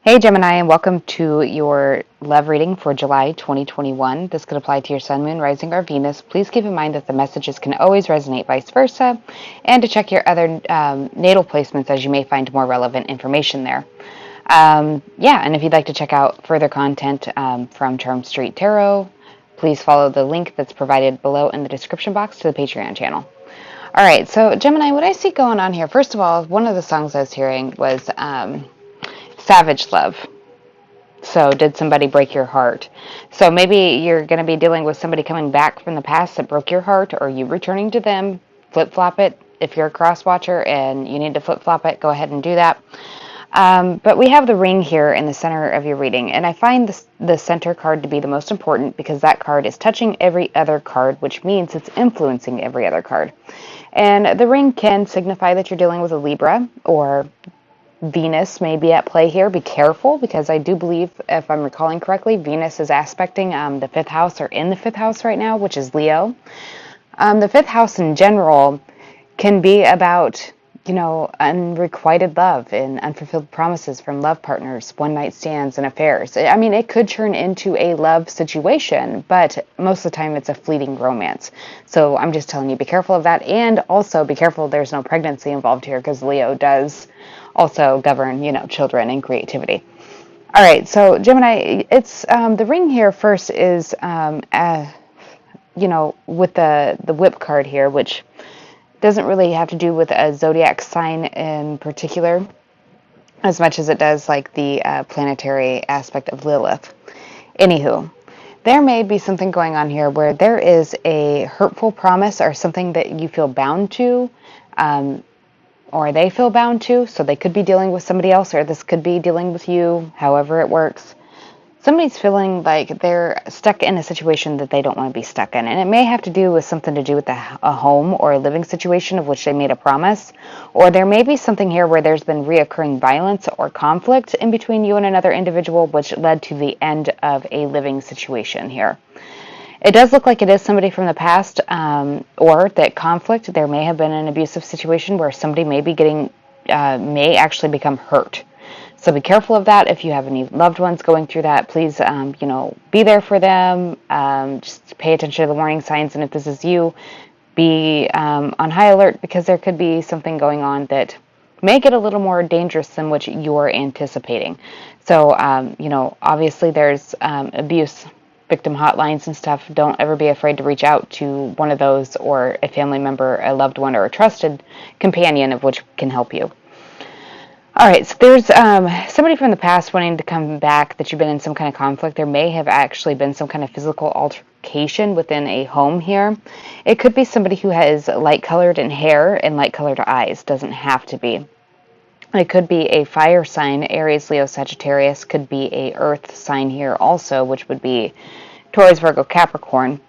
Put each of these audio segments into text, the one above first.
Hey Gemini, and welcome to your love reading for July 2021. This could apply to your Sun, Moon, Rising, or Venus. Please keep in mind that the messages can always resonate vice versa, and to check your other natal placements as you may find more relevant information there. And if you'd like to check out further content from Charm Street Tarot, please follow the link that's provided below in the description box to the Patreon channel. All right, so Gemini, what I see going on here, first of all, one of the songs I was hearing was Savage Love. So, did somebody break your heart? So, maybe you're going to be dealing with somebody coming back from the past that broke your heart, or you returning to them. Flip flop it. If you're a cross watcher and you need to flip flop it, go ahead and do that. But we have the ring here in the center of your reading, and I find the center card to be the most important because that card is touching every other card, which means it's influencing every other card. And the ring can signify that you're dealing with a Libra, or Venus may be at play here. Be careful, because I do believe, if I'm recalling correctly, Venus is aspecting the fifth house, or in the fifth house right now, which is Leo. The fifth house in general can be about, unrequited love and unfulfilled promises from love partners, one-night stands, and affairs. I mean, it could turn into a love situation, but most of the time it's a fleeting romance. So I'm just telling you, be careful of that, and also be careful there's no pregnancy involved here, because Leo does also govern, children and creativity. All right, so Gemini, it's the ring here first is, with the whip card here, which doesn't really have to do with a zodiac sign in particular, as much as it does like the planetary aspect of Lilith. Anywho, there may be something going on here where there is a hurtful promise or something that you feel bound to, or they feel bound to, so they could be dealing with somebody else, or this could be dealing with you, however it works. Somebody's feeling like they're stuck in a situation that they don't want to be stuck in, and it may have to do with something to do with a home or a living situation of which they made a promise, or there may be something here where there's been reoccurring violence or conflict in between you and another individual, which led to the end of a living situation here. It does look like it is somebody from the past, or that conflict. There may have been an abusive situation where somebody may be may actually become hurt. So be careful of that. If you have any loved ones going through that, please, be there for them. Just pay attention to the warning signs. And if this is you, be on high alert, because there could be something going on that may get a little more dangerous than what you're anticipating. So, obviously there's abuse victim hotlines and stuff. Don't ever be afraid to reach out to one of those, or a family member, a loved one, or a trusted companion of which can help you. All right, so there's somebody from the past wanting to come back, that you've been in some kind of conflict. There may have actually been some kind of physical altercation within a home here. It could be somebody who has light-colored hair and light-colored eyes. Doesn't have to be. It could be a fire sign, Aries, Leo, Sagittarius. Could be a earth sign here also, which would be Taurus, Virgo, Capricorn.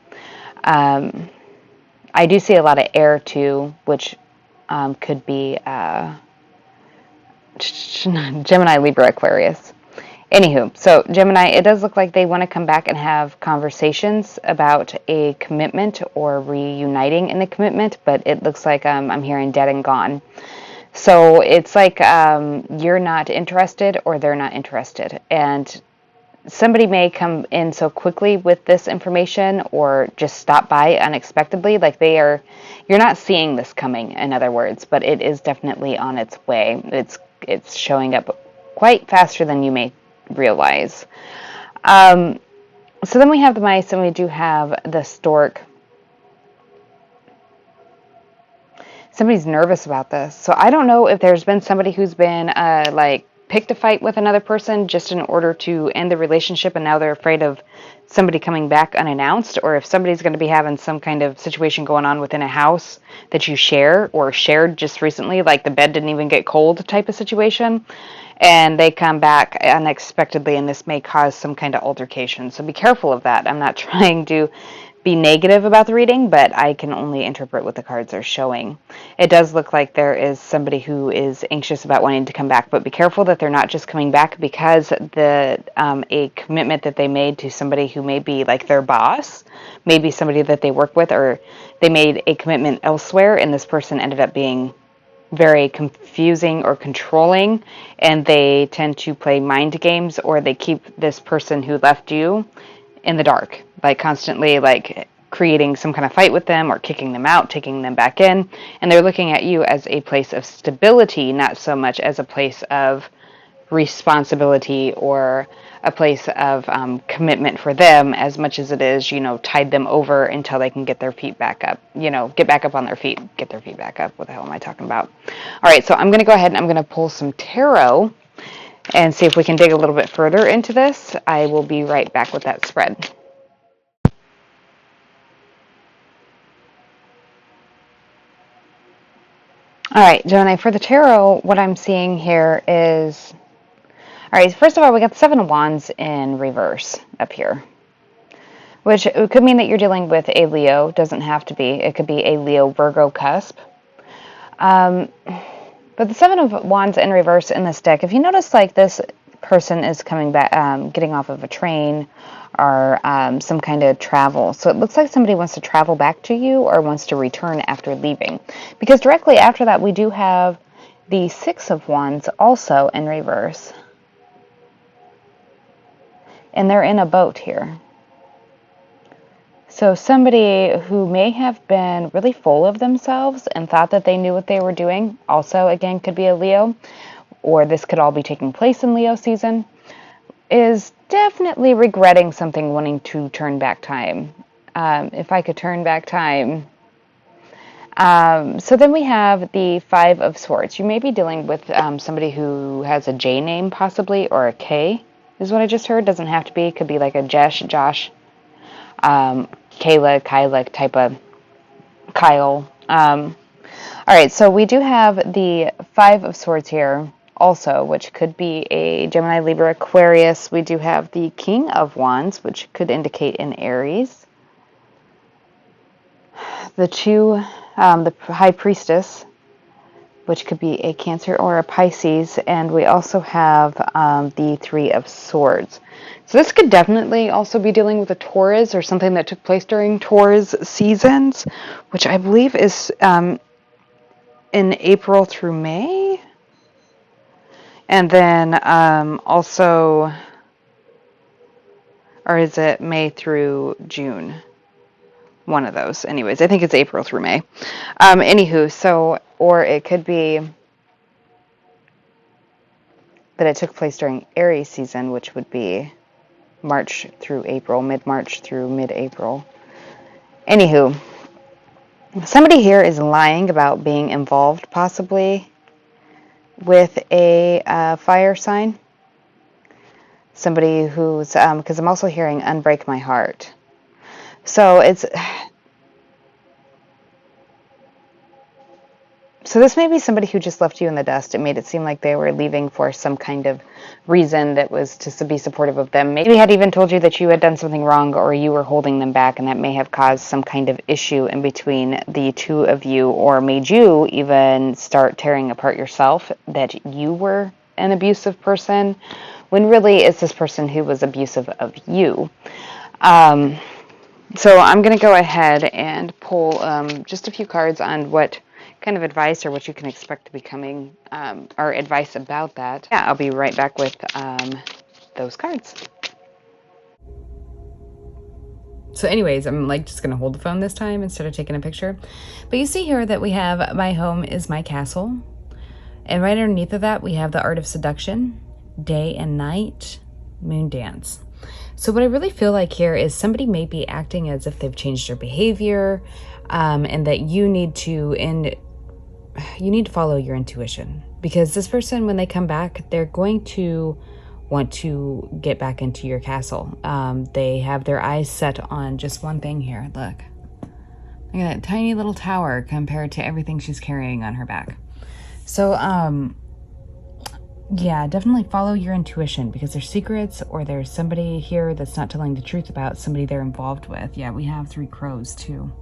I do see a lot of air too, which could be Gemini, Libra, Aquarius. Anywho, so Gemini, it does look like they want to come back and have conversations about a commitment or reuniting in a commitment, but it looks like I'm hearing dead and gone. So it's like you're not interested, or they're not interested. And somebody may come in so quickly with this information, or just stop by unexpectedly, like you're not seeing this coming, in other words, but it is definitely on its way. It's showing up quite faster than you may realize. So then we have the mice, and we do have the stork. Somebody's nervous about this. So I don't know if there's been somebody who's been picked a fight with another person just in order to end the relationship, and now they're afraid of somebody coming back unannounced, or if somebody's going to be having some kind of situation going on within a house that you share, or shared just recently, like the bed didn't even get cold type of situation, and they come back unexpectedly, and this may cause some kind of altercation. So be careful of that. I'm not trying to be negative about the reading, but I can only interpret what the cards are showing. It does look like there is somebody who is anxious about wanting to come back, but be careful that they're not just coming back because a commitment that they made to somebody who may be like their boss, maybe somebody that they work with, or they made a commitment elsewhere, and this person ended up being very confusing or controlling, and they tend to play mind games, or they keep this person who left you in the dark, like constantly like creating some kind of fight with them or kicking them out, taking them back in, and they're looking at you as a place of stability, not so much as a place of responsibility or a place of commitment for them, as much as it is, tide them over until they can get their feet back up, get back up on their feet, get their feet back up. What the hell am I talking about? All right, so I'm going to go ahead and I'm going to pull some tarot and see if we can dig a little bit further into this. I will be right back with that spread. All right, Gemini, for the tarot, what I'm seeing here is, all right, first of all, we got the Seven of Wands in reverse up here, which could mean that you're dealing with a Leo. Doesn't have to be. It could be a Leo-Virgo cusp. But the Seven of Wands in reverse in this deck, if you notice, like, this person is coming back, getting off of a train or some kind of travel. So it looks like somebody wants to travel back to you or wants to return after leaving. Because directly after that, we do have the Six of Wands also in reverse. And they're in a boat here. So somebody who may have been really full of themselves and thought that they knew what they were doing, also, again, could be a Leo, or this could all be taking place in Leo season, is definitely regretting something, wanting to turn back time. If I could turn back time. So then we have the Five of Swords. You may be dealing with somebody who has a J name, possibly, or a K, is what I just heard. Doesn't have to be. Could be like a Jesh, Josh, Kayla, Kyla type of Kyle. All right, so we do have the Five of Swords here also, which could be a Gemini, Libra, Aquarius. We do have the King of Wands, which could indicate an Aries. The High Priestess, which could be a Cancer or a Pisces. And we also have the Three of Swords. So this could definitely also be dealing with a Taurus or something that took place during Taurus seasons, which I believe is in April through May. And then also, or is it May through June? One of those. Anyways, I think it's April through May. Anywho, so, or it could be that it took place during Aries season, which would be March through April, mid-March through mid-April. Anywho, somebody here is lying about being involved possibly with a fire sign. Somebody who's, because I'm also hearing unbreak my heart. So this may be somebody who just left you in the dust. It made it seem like they were leaving for some kind of reason that was to be supportive of them. Maybe had even told you that you had done something wrong or you were holding them back, and that may have caused some kind of issue in between the two of you, or made you even start tearing apart yourself, that you were an abusive person, when really it's this person who was abusive of you. So I'm going to go ahead and pull just a few cards on what kind of advice or what you can expect to be coming, or advice about that. Yeah, I'll be right back with those cards. So anyways, I'm like just going to hold the phone this time instead of taking a picture. But you see here that we have my home is my castle. And right underneath of that, we have the art of seduction, day and night, moon dance. So what I really feel like here is somebody may be acting as if they've changed their behavior, and that you need to follow your intuition, because this person, when they come back, they're going to want to get back into your castle. They have their eyes set on just one thing here. Look at that tiny little tower compared to everything she's carrying on her back. So, yeah, definitely follow your intuition, because there's secrets, or there's somebody here that's not telling the truth about somebody they're involved with. Yeah, we have 3 crows too.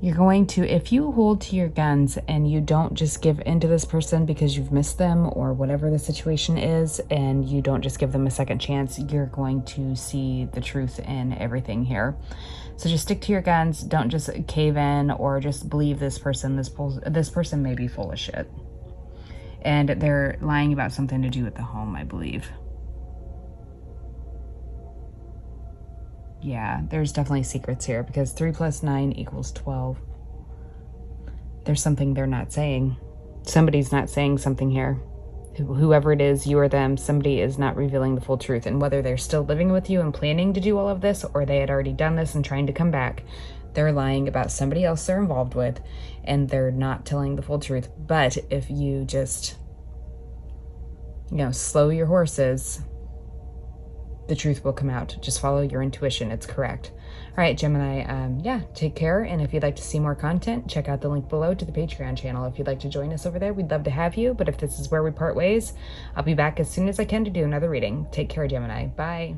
You're going to, if you hold to your guns and you don't just give in to this person because you've missed them or whatever the situation is, and you don't just give them a second chance, you're going to see the truth in everything here. So just stick to your guns. Don't just cave in or just believe this person. This person may be full of shit. And they're lying about something to do with the home, I believe. Yeah, there's definitely secrets here because 3 + 9 = 12. There's something they're not saying. Somebody's not saying something here. Whoever it is, you or them, somebody is not revealing the full truth. And whether they're still living with you and planning to do all of this, or they had already done this and trying to come back, they're lying about somebody else they're involved with, and they're not telling the full truth. But if you just, slow your horses, the truth will come out. Just follow your intuition. It's correct. All right, Gemini, take care. And if you'd like to see more content, check out the link below to the Patreon channel. If you'd like to join us over there, we'd love to have you. But if this is where we part ways, I'll be back as soon as I can to do another reading. Take care, Gemini. Bye.